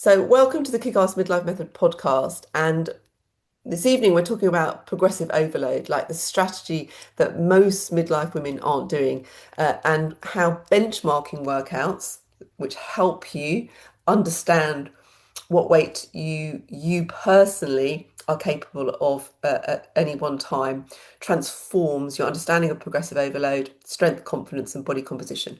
So, welcome to the Kickass Midlife Method podcast. And this evening, we're talking about progressive overload, like the strategy that most midlife women aren't doing, and how benchmarking workouts, which help you understand what weight you personally are capable of at any one time, transforms your understanding of progressive overload, strength, confidence, and body composition.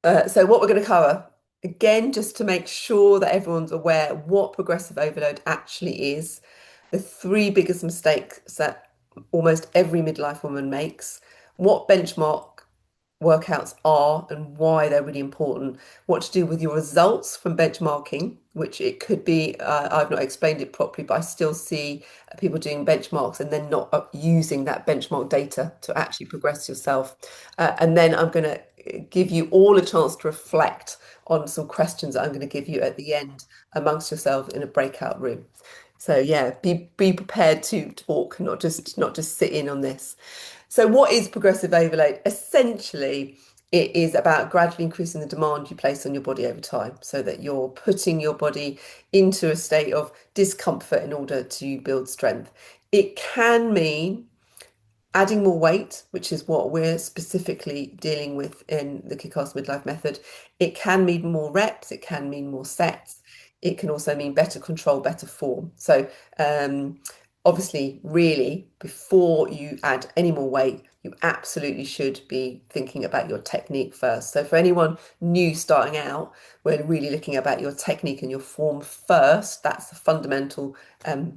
So what we're going to cover, again, just to make sure that everyone's aware what progressive overload actually is, the three biggest mistakes that almost every midlife woman makes, what benchmark workouts are and why they're really important, what to do with your results from benchmarking, which it could be, I've not explained it properly, but I still see people doing benchmarks and then not using that benchmark data to actually progress yourself. And then I'm going to give you all a chance to reflect on some questions that I'm going to give you at the end amongst yourself in a breakout room. So yeah, be prepared to talk, not just sit in on this. So what is progressive overload? Essentially, it is about gradually increasing the demand you place on your body over time so that you're putting your body into a state of discomfort in order to build strength. It can mean adding more weight, which is what we're specifically dealing with in the Kickass Midlife Method. It can mean more reps, it can mean more sets. It can also mean better control, better form. So, obviously, really, before you add any more weight, you absolutely should be thinking about your technique first. So, for anyone new starting out, we're really looking about your technique and your form first. That's the fundamental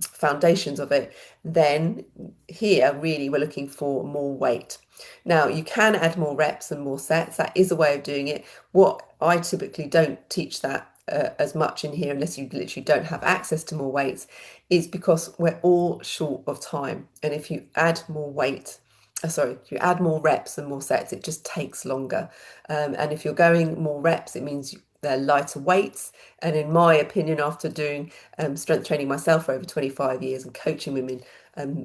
foundations of it. Then here, really, we're looking for more weight. Now, you can add more reps and more sets. That is a way of doing it. What I typically don't teach that as much in here, unless you literally don't have access to more weights, is because we're all short of time. And if you add more weight, if you add more reps and more sets, it just takes longer. And if you're going more reps, it means they're lighter weights. And in my opinion, after doing strength training myself for over 25 years and coaching women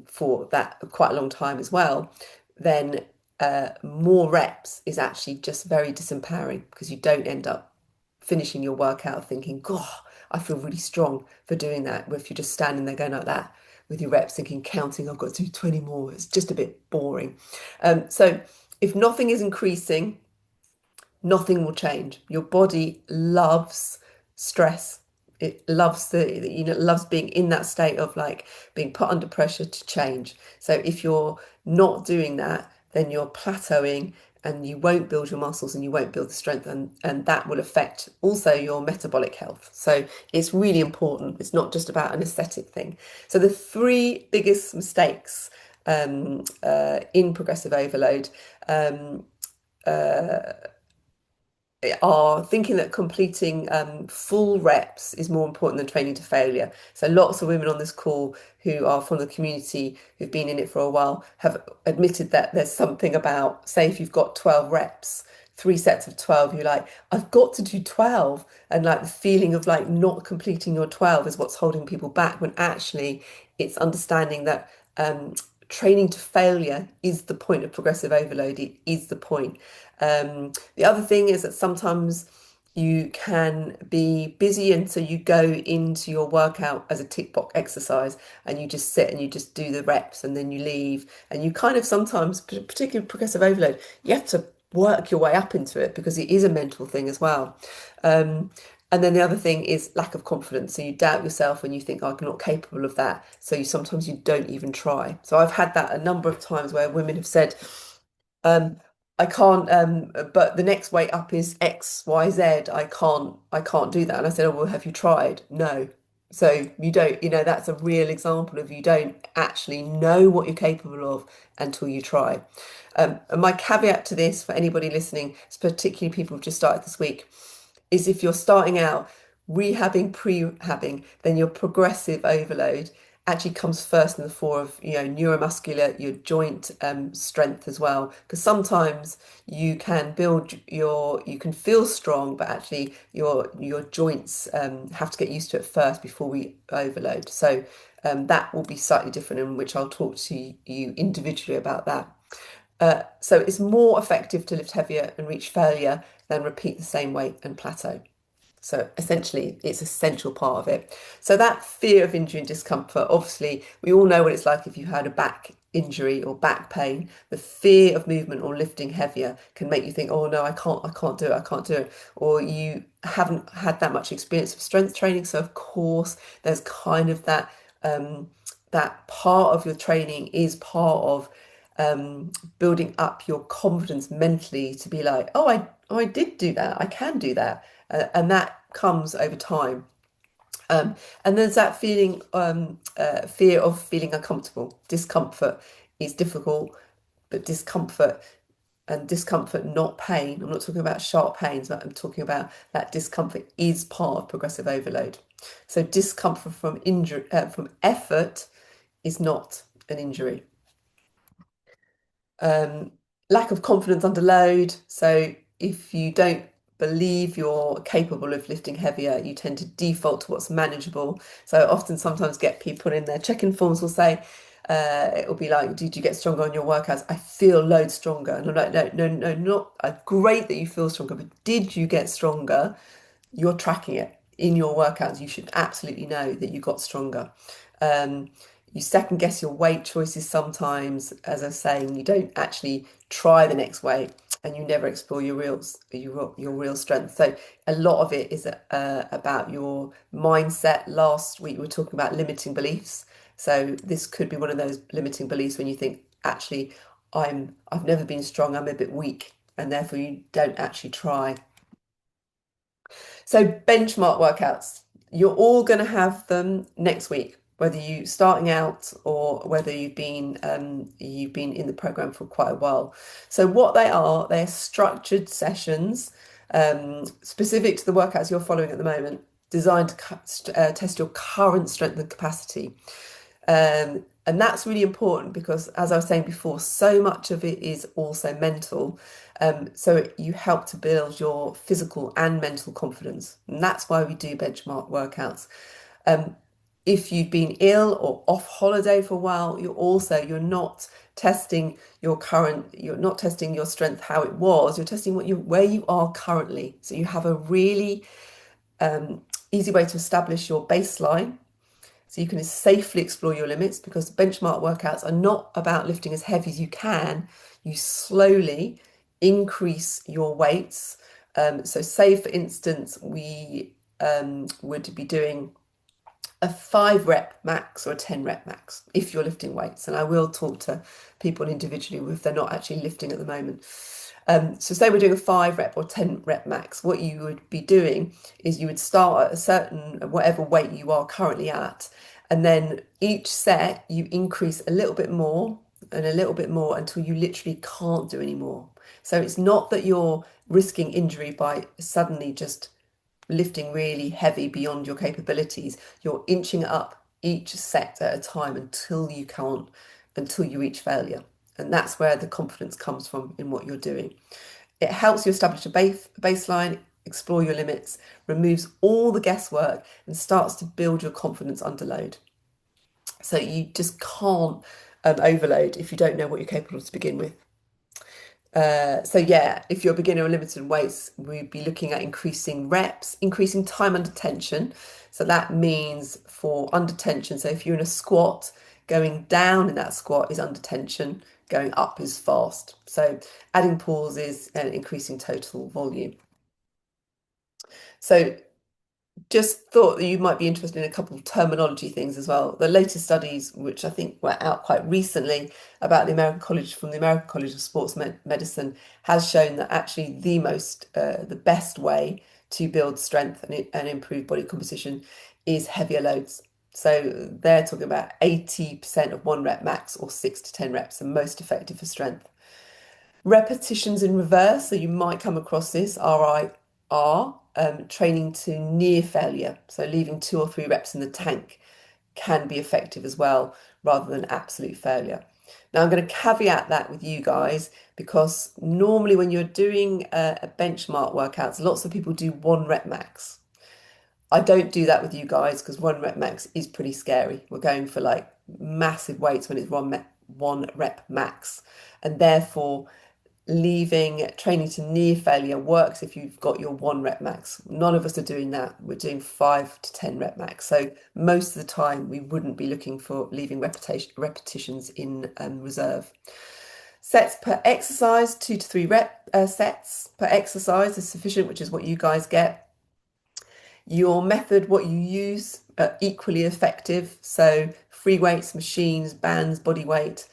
for that quite a long time as well, then more reps is actually just very disempowering because you don't end up finishing your workout thinking, God, I feel really strong for doing that. If you're just standing there going like that with your reps thinking, counting, I've got to do 20 more, it's just a bit boring. So if nothing is increasing, nothing will change. Your body loves stress. It loves loves being in that state of like being put under pressure to change. So if you're not doing that, then you're plateauing and you won't build your muscles and you won't build the strength, and that will affect also your metabolic health. So it's really important. It's not just about an aesthetic thing. So the three biggest mistakes in progressive overload um, uh, are thinking that completing full reps is more important than training to failure. So lots of women on this call who are from the community who've been in it for a while have admitted that there's something about, say, if you've got 12 reps, three sets of 12, you're like, I've got to do 12. And like the feeling of like not completing your 12 is what's holding people back, when actually it's understanding that training to failure is the point of progressive overload. It is the point. The other thing is that sometimes you can be busy, and so you go into your workout as a tick box exercise and you just sit and you just do the reps and then you leave. And you kind of sometimes, particularly progressive overload, you have to work your way up into it because it is a mental thing as well. And then the other thing is lack of confidence. So you doubt yourself and you think, oh, I'm not capable of that. So sometimes you don't even try. So I've had that a number of times where women have said, um, I can't, but the next weight up is X, Y, Z. I can't do that. And I said, oh, well, have you tried? No. So you don't, that's a real example of you don't actually know what you're capable of until you try. And my caveat to this for anybody listening, particularly people who've just started this week, is if you're starting out rehabbing, pre-habbing, then your progressive overload actually comes first in the form of neuromuscular, your joint strength as well, because sometimes you can you can feel strong, but actually your joints have to get used to it first before we overload. So that will be slightly different, in which I'll talk to you individually about that. So it's more effective to lift heavier and reach failure than repeat the same weight and plateau. So essentially, it's an essential part of it. So that fear of injury and discomfort, obviously, we all know what it's like if you had a back injury or back pain. The fear of movement or lifting heavier can make you think, oh no, I can't do it, I can't do it. Or you haven't had that much experience of strength training. So of course, there's kind of that part of your training is part of building up your confidence mentally to be like, I did do that, I can do that, and that comes over time. And there's that fear of feeling uncomfortable. Discomfort is difficult, but discomfort, not pain. I'm not talking about sharp pains, but I'm talking about that discomfort is part of progressive overload. So discomfort from injury, from effort is not an injury. um, Lack of confidence under load. So if you don't believe you're capable of lifting heavier, you tend to default to what's manageable. So I often sometimes get people in their check-in forms will say, it'll be like, did you get stronger on your workouts? I feel loads stronger. And I'm like, no, not great that you feel stronger, but did you get stronger? You're tracking it in your workouts. You should absolutely know that you got stronger. Um, you second guess your weight choices sometimes. As I was saying, you don't actually try the next weight and you never explore your real strength. So a lot of it is about your mindset. Last week we were talking about limiting beliefs. So this could be one of those limiting beliefs when you think, actually, I've never been strong, I'm a bit weak, and therefore you don't actually try. So benchmark workouts, you're all going to have them next week, whether you starting out or whether you've been in the program for quite a while. So what they're structured sessions specific to the workouts you're following at the moment, designed to test your current strength and capacity. And that's really important because, as I was saying before, so much of it is also mental. So you help to build your physical and mental confidence. And that's why we do benchmark workouts. Um, if you've been ill or off holiday for a while, you're not testing you're not testing your strength how it was, you're testing where you are currently. So you have a really easy way to establish your baseline so you can safely explore your limits because benchmark workouts are not about lifting as heavy as you can. You slowly increase your weights. So say for instance, we would be doing a 5 rep max or a 10 rep max if you're lifting weights. And I will talk to people individually if they're not actually lifting at the moment. So say we're doing a 5 rep or 10 rep max, what you would be doing is you would start at a certain, whatever weight you are currently at, and then each set you increase a little bit more and a little bit more until you literally can't do any more. So it's not that you're risking injury by suddenly just lifting really heavy beyond your capabilities. You're inching up each set at a time until you can't, until you reach failure. And that's where the confidence comes from in what you're doing. It helps you establish a baseline, explore your limits, removes all the guesswork, and starts to build your confidence under load. So you just can't overload if you don't know what you're capable of to begin with. So yeah, if you're a beginner or limited weights, we'd be looking at increasing reps, increasing time under tension. So that means for under tension, so if you're in a squat, going down in that squat is under tension, going up is fast. So adding pauses and increasing total volume. So just thought that you might be interested in a couple of terminology things as well. The latest studies, which I think were out quite recently about the American College of Sports Medicine, has shown that actually the best way to build strength and improve body composition is heavier loads. So they're talking about 80% of 1 rep max or 6 to 10 reps are most effective for strength. Repetitions in reverse, so you might come across this, RIR, training to near failure. So leaving 2 or 3 reps in the tank can be effective as well, rather than absolute failure. Now, I'm going to caveat that with you guys because normally when you're doing a benchmark workouts, lots of people do 1 rep max. I don't do that with you guys because 1 rep max is pretty scary. We're going for like massive weights when it's one rep max. And therefore, leaving training to near failure works if you've got your 1 rep max. None of us are doing that. We're doing 5 to 10 rep max. So most of the time we wouldn't be looking for leaving repetitions in reserve. Sets per exercise, 2 to 3 sets per exercise is sufficient, which is what you guys get. Your method, what you use, are equally effective. So free weights, machines, bands, body weight.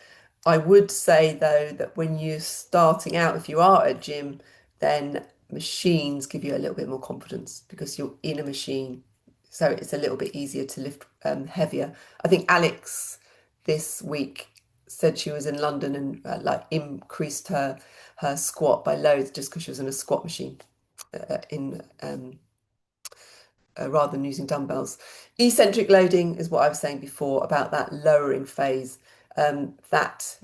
I would say though that when you're starting out, if you are at a gym, then machines give you a little bit more confidence because you're in a machine. So it's a little bit easier to lift heavier. I think Alex this week said she was in London and like increased her squat by loads just because she was in a squat machine in rather than using dumbbells. Eccentric loading is what I was saying before about that lowering phase. That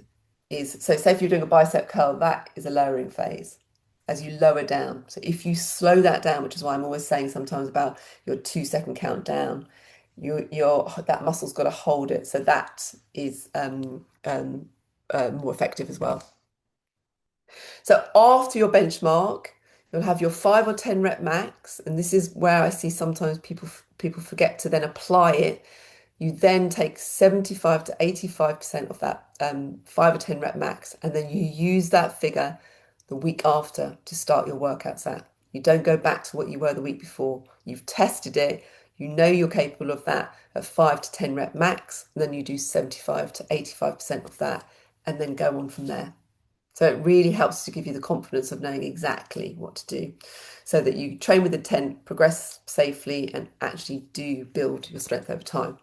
is, so say if you're doing a bicep curl, that is a lowering phase as you lower down. So if you slow that down, which is why I'm always saying sometimes about your 2 second count down, your that muscle's got to hold it. So that is more effective as well. So after your benchmark, you'll have your 5 or 10 rep max, and this is where I see sometimes people forget to then apply it. You then take 75 to 85% of that 5 or 10 rep max, and then you use that figure the week after to start your workouts at. You don't go back to what you were the week before. You've tested it. You know you're capable of that at 5 to 10 rep max, and then you do 75 to 85% of that, and then go on from there. So it really helps to give you the confidence of knowing exactly what to do so that you train with intent, progress safely, and actually do build your strength over time.